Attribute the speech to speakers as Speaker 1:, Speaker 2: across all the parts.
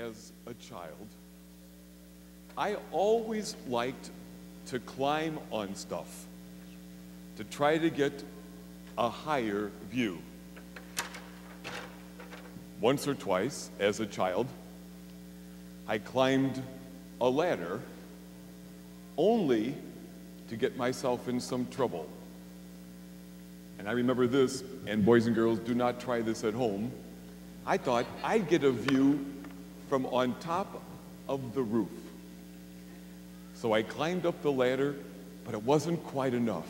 Speaker 1: as a child, I always liked to climb on stuff to try to get a higher view. Once or twice, as a child, I climbed a ladder only to get myself in some trouble. And I remember this, and boys and girls, do not try this at home. I thought I'd get a view from on top of the roof. So I climbed up the ladder, but it wasn't quite enough.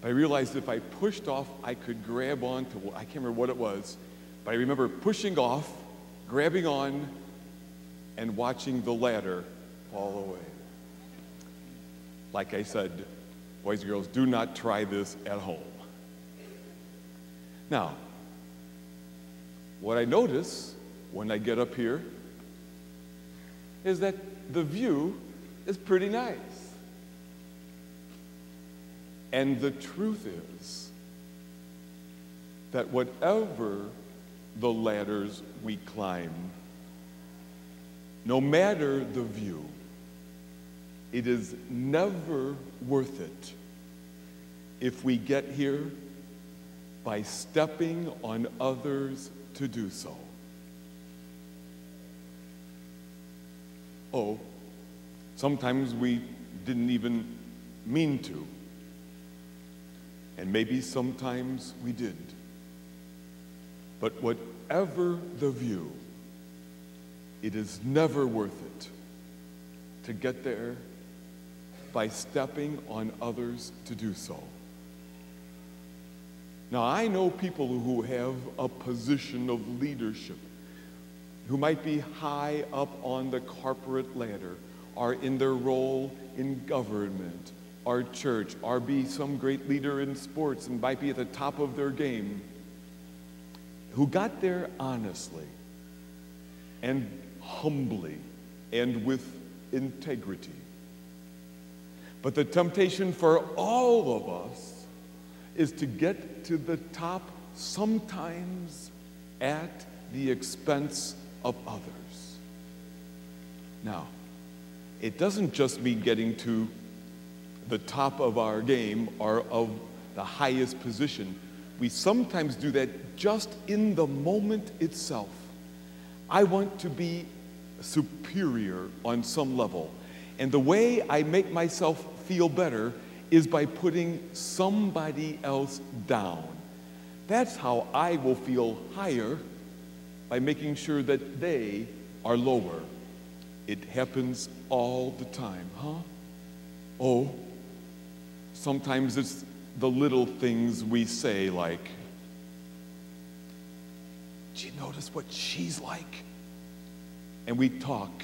Speaker 1: But I realized if I pushed off, I could grab on to, I can't remember what it was, but I remember pushing off, grabbing on, and watching the ladder fall away. Like I said, boys and girls, do not try this at home. Now, what I notice when I get up here is that the view is pretty nice. And the truth is that whatever the ladders we climb, no matter the view, it is never worth it if we get here by stepping on others to do so. Oh, sometimes we didn't even mean to. And maybe sometimes we did. But whatever the view, it is never worth it to get there by stepping on others to do so. Now, I know people who have a position of leadership, who might be high up on the corporate ladder, or in their role in government, or church, or be some great leader in sports and might be at the top of their game, who got there honestly and humbly and with integrity. But the temptation for all of us is to get to the top sometimes at the expense of others. Now, it doesn't just mean getting to the top of our game or of the highest position. We sometimes do that just in the moment itself. I want to be superior on some level. And the way I make myself feel better is by putting somebody else down. That's how I will feel higher, by making sure that they are lower. It happens all the time, huh? Oh, sometimes it's the little things we say like, "Did you notice what she's like?" And we talk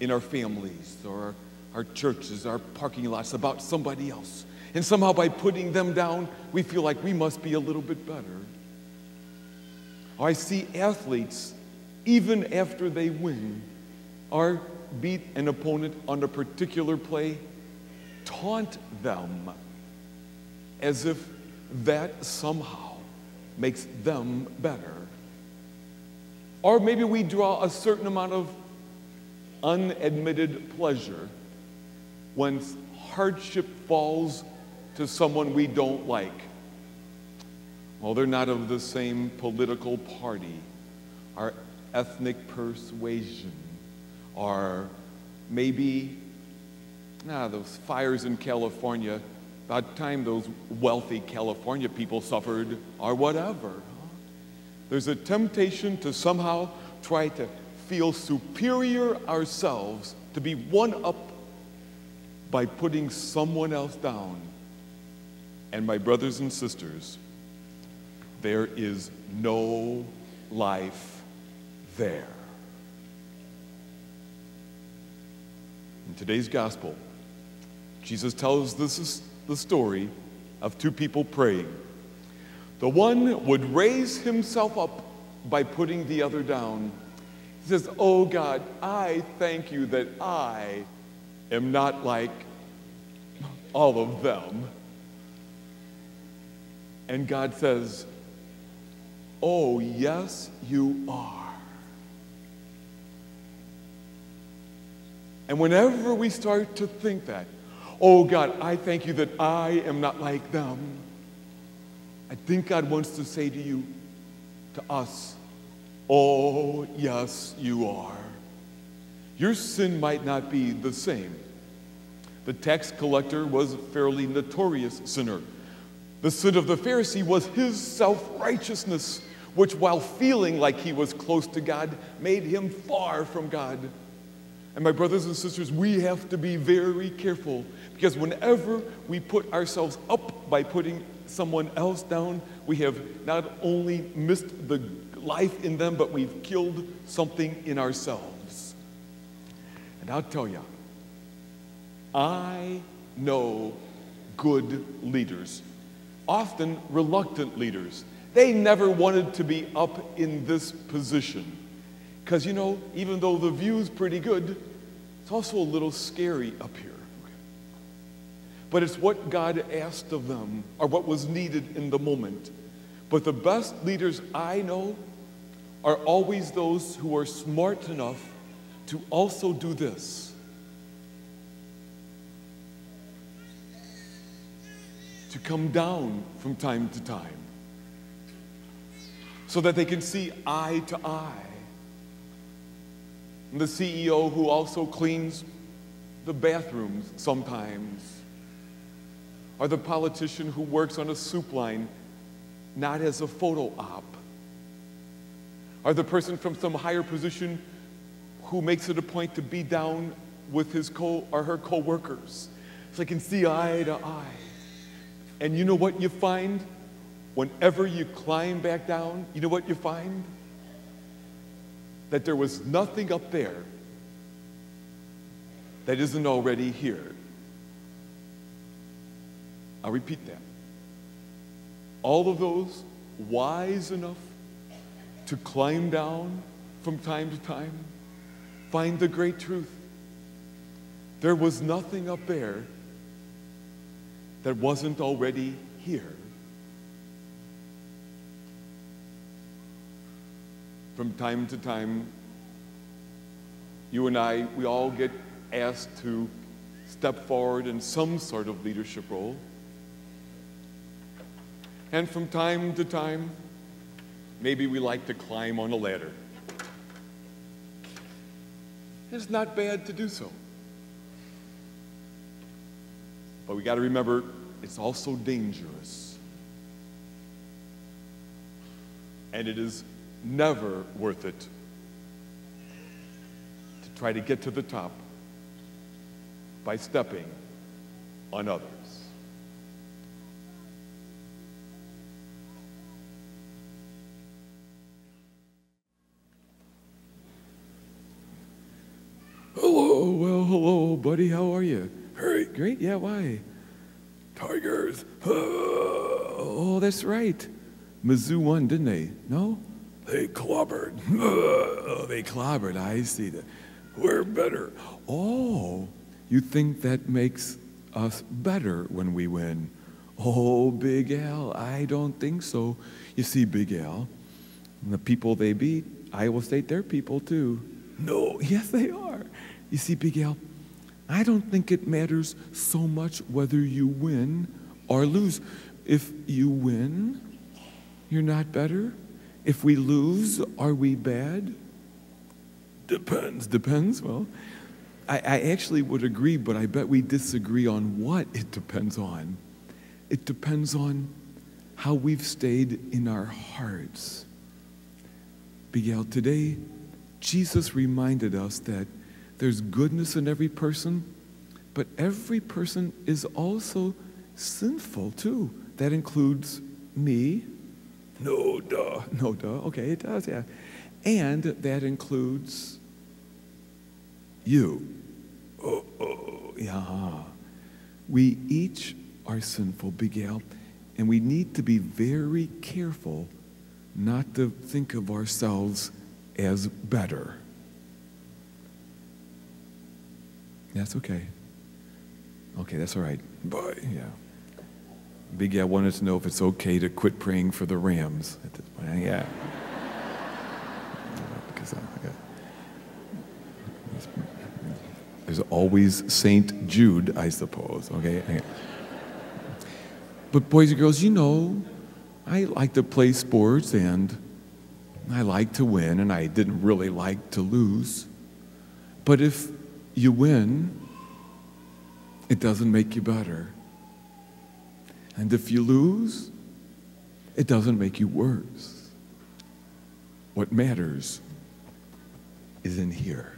Speaker 1: in our families or our churches, our parking lots about somebody else. And somehow by putting them down, we feel like we must be a little bit better. Or I see athletes, even after they win or beat an opponent on a particular play, taunt them as if that somehow makes them better. Or maybe we draw a certain amount of unadmitted pleasure when hardship falls to someone we don't like. Well, they're not of the same political party or ethnic persuasion, or maybe those fires in California, about time those wealthy California people suffered, or whatever. There's a temptation to somehow try to feel superior ourselves, to be one up by putting someone else down. And my brothers and sisters, there is no life there. In today's gospel, Jesus tells this the story of two people praying. The one would raise himself up by putting the other down. He says, "Oh God, I thank you that I am not like all of them." And God says, "Oh, yes, you are." And whenever we start to think that, oh God, I thank you that I am not like them, I think God wants to say to you, to us, oh yes, you are. Your sin might not be the same. The tax collector was a fairly notorious sinner. The sin of the Pharisee was his self-righteousness, which, while feeling like he was close to God, made him far from God. And my brothers and sisters, we have to be very careful, because whenever we put ourselves up by putting someone else down, we have not only missed the life in them, but we've killed something in ourselves. And I'll tell you, I know good leaders, often reluctant leaders. They never wanted to be up in this position. Because, you know, even though the view's pretty good, it's also a little scary up here. Okay. But it's what God asked of them, or what was needed in the moment. But the best leaders I know are always those who are smart enough to also do this. To come down from time to time, so that they can see eye to eye. And the CEO who also cleans the bathrooms sometimes, or the politician who works on a soup line, not as a photo op, or the person from some higher position who makes it a point to be down with his or her co-workers, so they can see eye to eye. And you know what you find? Whenever you climb back down, you know what you find? That there was nothing up there that isn't already here. I'll repeat that. All of those wise enough to climb down from time to time, find the great truth. There was nothing up there that wasn't already here. From time to time, you and I, we all get asked to step forward in some sort of leadership role. And from time to time, maybe we like to climb on a ladder. It's not bad to do so. But we got to remember, it's also dangerous. And it is never worth it to try to get to the top by stepping on others. Hello, well, hello, buddy. How are you? Great, great. Yeah, why? Tigers. Oh, that's right. Mizzou won, didn't they? No? They clobbered. Oh, they clobbered. I see that. We're better. Oh, you think that makes us better when we win? Oh, Big Al, I don't think so. You see, Big Al, the people they beat, Iowa State, they're people too. No, yes, they are. You see, Big Al, I don't think it matters so much whether you win or lose. If you win, you're not better. If we lose, are we bad? Depends. Well, I actually would agree, but I bet we disagree on what it depends on. It depends on how we've stayed in our hearts. Big Al, today, Jesus reminded us that there's goodness in every person, but every person is also sinful too. That includes me. No duh. Okay, it does, yeah. And that includes you. Yeah. We each are sinful, Big Al, and we need to be very careful not to think of ourselves as better. That's okay. Okay, that's all right. Bye. Yeah. Big Al wanted to know if it's okay to quit praying for the Rams at this point. Yeah. Because There's always St. Jude, I suppose, okay? But boys and girls, I like to play sports, and I like to win, and I didn't really like to lose. But if you win, it doesn't make you better. And if you lose, it doesn't make you worse. What matters is in here.